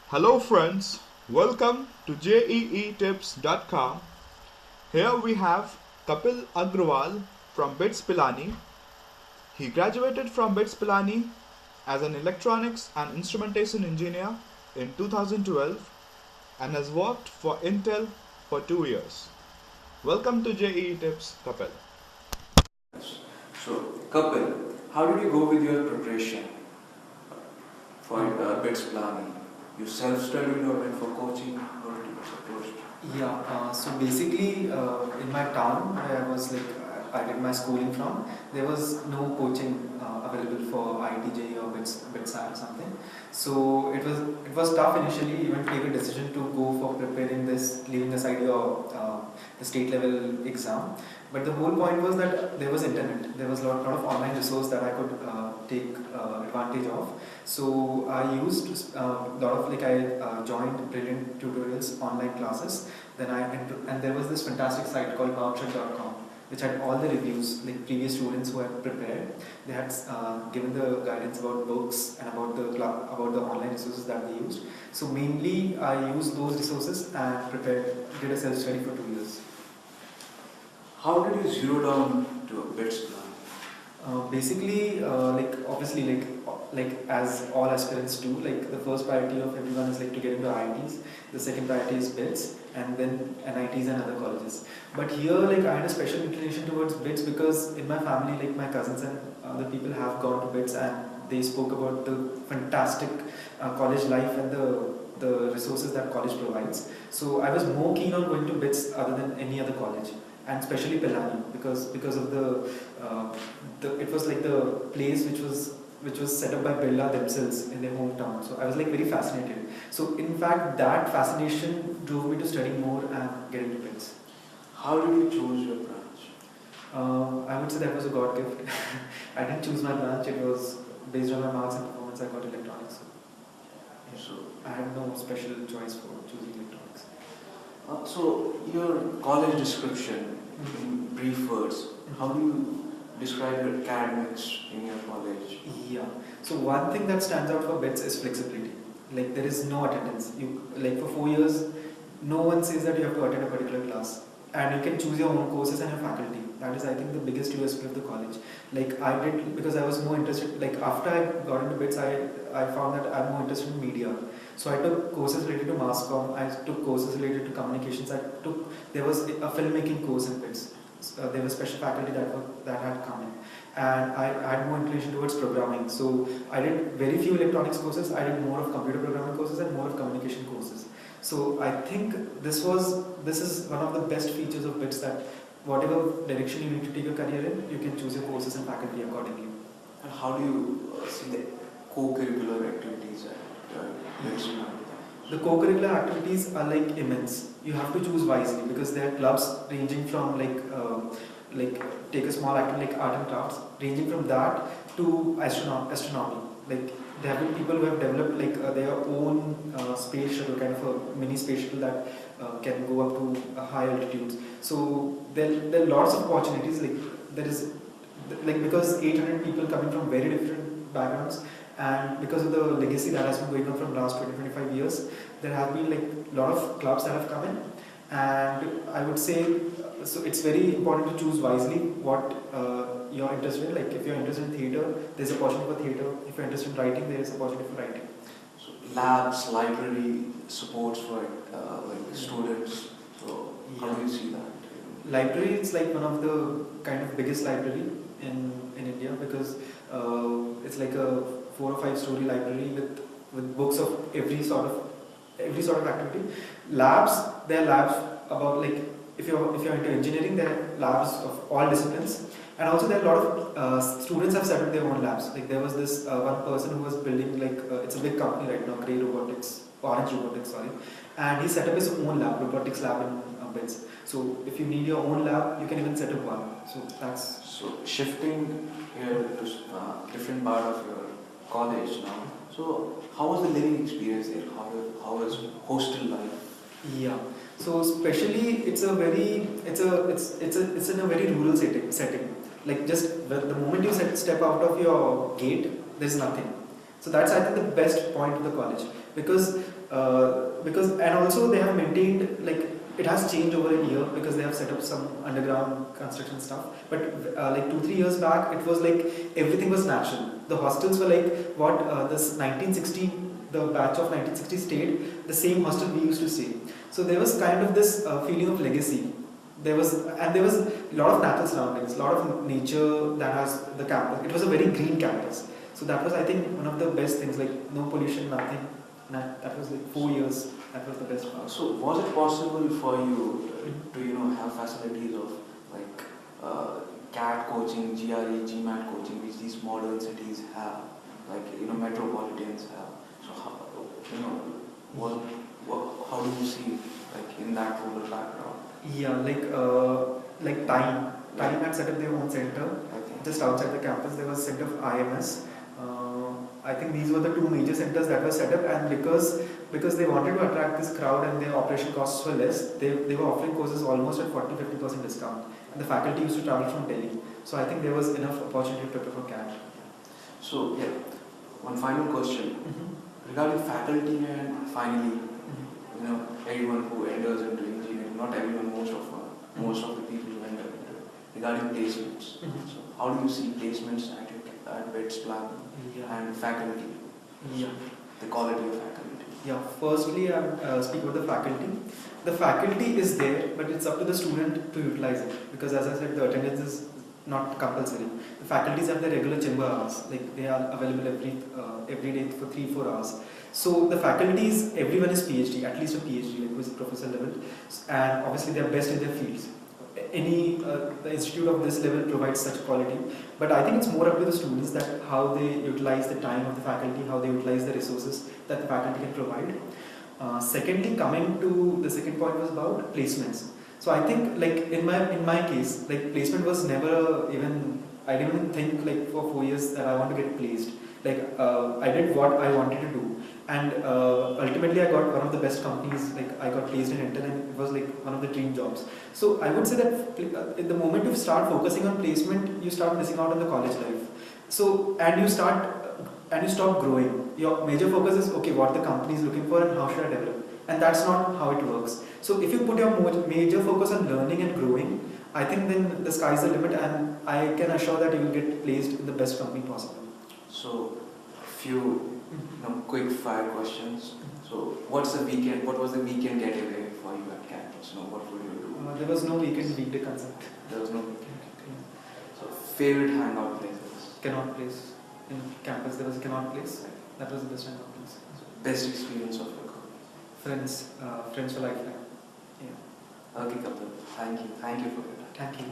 Hello friends, welcome to JEEtips.com. Here we have Kapil Agrawal from BITS Pilani. He graduated from BITS Pilani as an electronics and instrumentation engineer in 2012 and has worked for Intel for 2 years. Welcome to JEE Tips, Kapil. So, Kapil, how did you go with your preparation for BITS Pilani? You self-studied or went for coaching, or did you approach? So basically, in my town where I did my schooling from, there was no coaching available for IIT, or BITS or something. So it was tough initially even to take a decision to go for preparing this, leaving aside your the state level exam. But the whole point was that there was internet. There was a lot of online resource that I could take advantage of. So I used I joined brilliant tutorials, online classes. And there was this fantastic site called voucher.com, which had all the reviews, like previous students who had prepared. They had given the guidance about books and about the online resources that they used. So mainly I used those resources and did a self study for 2 years. How did you zero down to a BITS plan? Obviously, as all aspirants do, like the first priority of everyone is like to get into IITs. The second priority is BITS, and then NITs and other colleges. But here, I had a special inclination towards BITS because in my family, like my cousins and other people have gone to BITS, and they spoke about the fantastic college life and the resources that college provides. So I was more keen on going to BITS other than any other college, and especially Pilani because of it was like the place which was set up by Birla themselves in their hometown. So I was like very fascinated. So in fact, that fascination drove me to study more and get into BITS. How did you choose your branch? I would say that was a God gift. I didn't choose my branch. It was based on my marks and performance. I got electronics. So I had no special choice for choosing electronics. So your college description in brief words, how do you describe your academics in your college? Yeah. So one thing that stands out for BITS is flexibility. Like there is no attendance. For 4 years, no one says that you have to attend a particular class, and you can choose your own courses and your faculty. That is, I think, the biggest USP of the college. Like I did because I was more interested. Like after I got into BITS, I found that I'm more interested in media. So I took courses related to mass comm. I took courses related to communications. There was a filmmaking course in BITS. There was special faculty that had come in, and I had more inclination towards programming. So I did very few electronics courses. I did more of computer programming courses and more of communication courses. So I think this is one of the best features of BITS, that whatever direction you need to take your career in, you can choose your courses and faculty accordingly. And how do you see the co-curricular activities at BITS? The co-curricular activities are like immense. You have to choose wisely because there are clubs ranging from take a small activity like art and crafts, ranging from that to astronomy. Like there have been people who have developed their own space shuttle, kind of a mini space shuttle that can go up to high altitudes. So there are lots of opportunities. Because 800 people coming from very different backgrounds, and because of the legacy that has been going on from last 20-25 years, there have been a lot of clubs that have come in, and I would say so it's very important to choose wisely what you're interested in. Like if you're interested in theatre, there's a opportunity for theatre. If you're interested in writing, there is a opportunity for writing. So labs, library supports for students. So how do you see that? Library is like one of the kind of biggest library in India because it's like a 4 or 5 story library with books of every sort of activity. Labs, there are labs about if you're into engineering, there are labs of all disciplines, and also there are a lot of students have set up their own labs. Like there was this one person who was building it's a big company right now, Orange Robotics, sorry, and he set up his own robotics lab in BITS. So if you need your own lab, you can even set up one. So shifting here to different part of your college now. So how was the living experience there? How was hostel life? Yeah. So especially it's in a very rural setting. Like just the moment you step out of your gate, there's nothing. So that's I think the best point of the college because and also they have maintained like it has changed over a year because they have set up some underground construction stuff. But like 2-3 years back, it was like everything was natural. The hostels were like what this 1960, the batch of 1960 stayed the same hostel we used to stay. So there was kind of this feeling of legacy. There was a lot of natural surroundings, a lot of nature that has the campus. It was a very green campus. So that was I think one of the best things. Like no pollution, nothing. That was like 4 years. That was the best part. So was it possible for you to have facilities of like CAT coaching, GRE, GMAT coaching, which these modern cities have, like metropolitans have? So how do you see like in that rural background? Yeah, like Time had set up their own center just outside the campus. There was center of IMS. I think these were the two major centers that were set up, and because they wanted to attract this crowd and their operation costs were less, they were offering courses almost at 40-50% discount. And the faculty used to travel from Delhi. So I think there was enough opportunity to prepare for CAT. So one final question regarding faculty and finally, everyone who enters into engineering, not everyone, most of the people who enter into it, regarding placements. So how do you see placements at BITS Pilani and faculty? The quality of faculty. Firstly, I speak about the faculty. The faculty is there, but it's up to the student to utilize it. Because as I said, the attendance is not compulsory. The faculties have their regular chamber hours, like they are available every day for 3-4 hours. So the faculties, everyone is PhD, at least a PhD, like who is professor level, and obviously they are best in their fields. The institute of this level provides such quality, but I think it's more up to the students that how they utilize the time of the faculty, how they utilize the resources that the faculty can provide. Secondly, coming to the second point was about placements. So I think like in my case, like placement was never I didn't even think like for 4 years that I want to get placed. Like I did what I wanted to do, and ultimately I got one of the best companies. Like I got placed in Intel, and it was like one of the dream jobs. So I would say that in the moment you start focusing on placement, you start missing out on the college life. So and you stop growing. Your major focus is okay, what the company is looking for and how should I develop, and that's not how it works. So if you put your major focus on learning and growing, I think then the sky's the limit, and I can assure that you will get placed in the best company possible. So, a few quick fire questions. So, what was the weekend getaway for you at campus? What would you do? There was no weekday concept. There was no weekend getaway. So, favorite hangout places? Cannot place. In campus there was a Cannot place. That was the best hangout place. Best experience of your career? Friends for lifeline. Yeah. Okay, Kapil. Thank you for your time. Thank you.